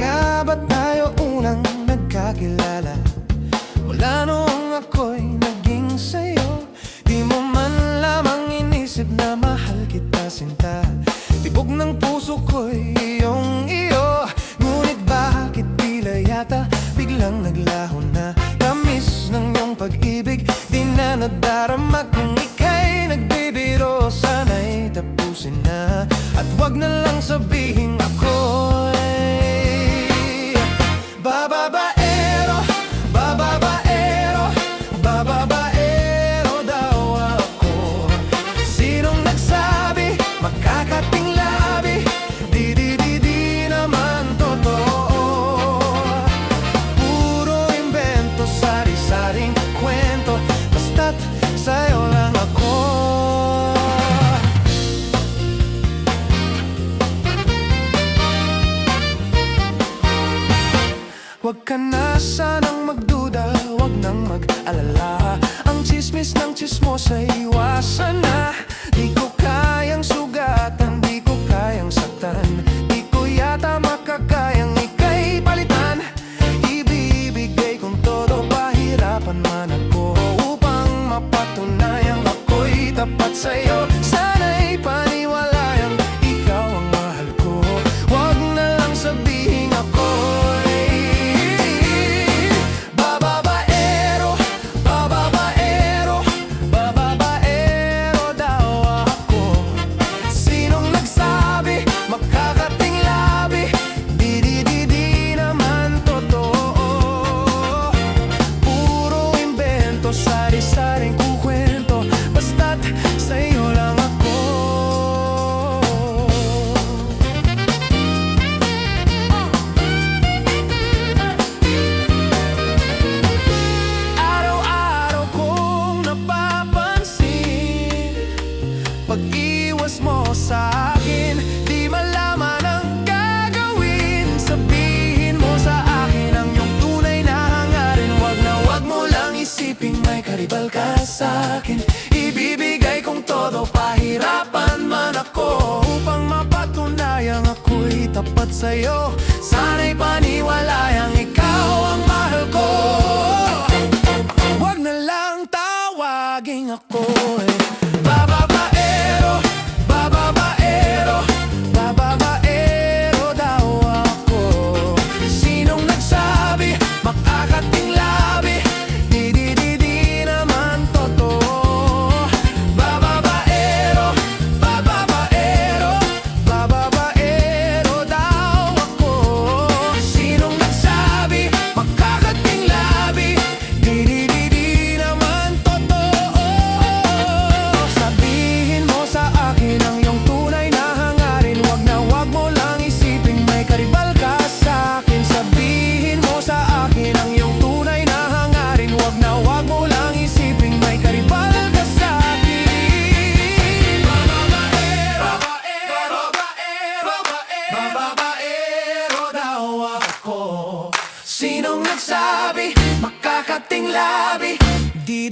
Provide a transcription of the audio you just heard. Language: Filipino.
nga ba tayo unang nagkakilala? Mula noong ako'y naging sa'yo, di mo man lamang inisip na mahal kita, sinta. Tibok ng puso ko'y iyong-iyo. Ngunit bakit tila yata biglang naglaho na? Tamis ng iyong pag-ibig, di na nadarama. Kung ika'y nagbibiro, sana'y tapusin na. At wag na lang sabihin ako'y bababaero, bababaero, bababaero daw ako. Sinong nagsabi, makakating labi? Di naman totoo. Puro imbento, sari-saring kwento, basta't sa'yo lang ako. Huwag ka na sanang magduda, huwag nang mag-alala. Ang tsismis ng tsismosa'y iwasan na. Di ko kayang sugatan, di ko kayang saktan. Di ko yata makakayang ika'y palitan. Ibibigay kong todo, pahirapan man ako, upang mapatunayang ako'y tapat sa'yo. Sana'y paniwalayang ikaw ang mahal ko. Huwag na lang sabihin ako'y bababaero, bababaero, bababaero daw ako. Sinong nagsabi, makakating labi? Di naman totoo. Puro imbento, sari-saring kukwento, basta't sa'yo lang ako. Araw-araw kong napapansin, pag-iwas mo sa akin, di malaman ang gagawin. Sabihin mo sa akin ang iyong tunay na hangarin. Wag mo lang isiping may karibal ka sa akin. Ibibigay kong todo, pahirapan man ako, upang mapatunayang ako'y tapat sa'yo. Sana'y paniwalayang ikaw ang mahal ko. Wag na lang tawagin ako'y bababaero, bababaero, bababaero daw ako. Sinong nagsabi, makakating labi? Di naman totoo. Bababaero, bababaero, bababaero daw ako. Sinong nagsabi, makakating labi? Di naman totoo. Sabihin mo sa akin ang iyong tunay na hangarin. Wag mo lang isiping may karibal ka sa akin. Sabihin mo sa akin ang iyong tunay na hangarin. Wag mo lang isiping may karibal ka sa akin. Bababaero, bababaero, bababaero daw ako. Sinong nagsabi, makakating labi? Di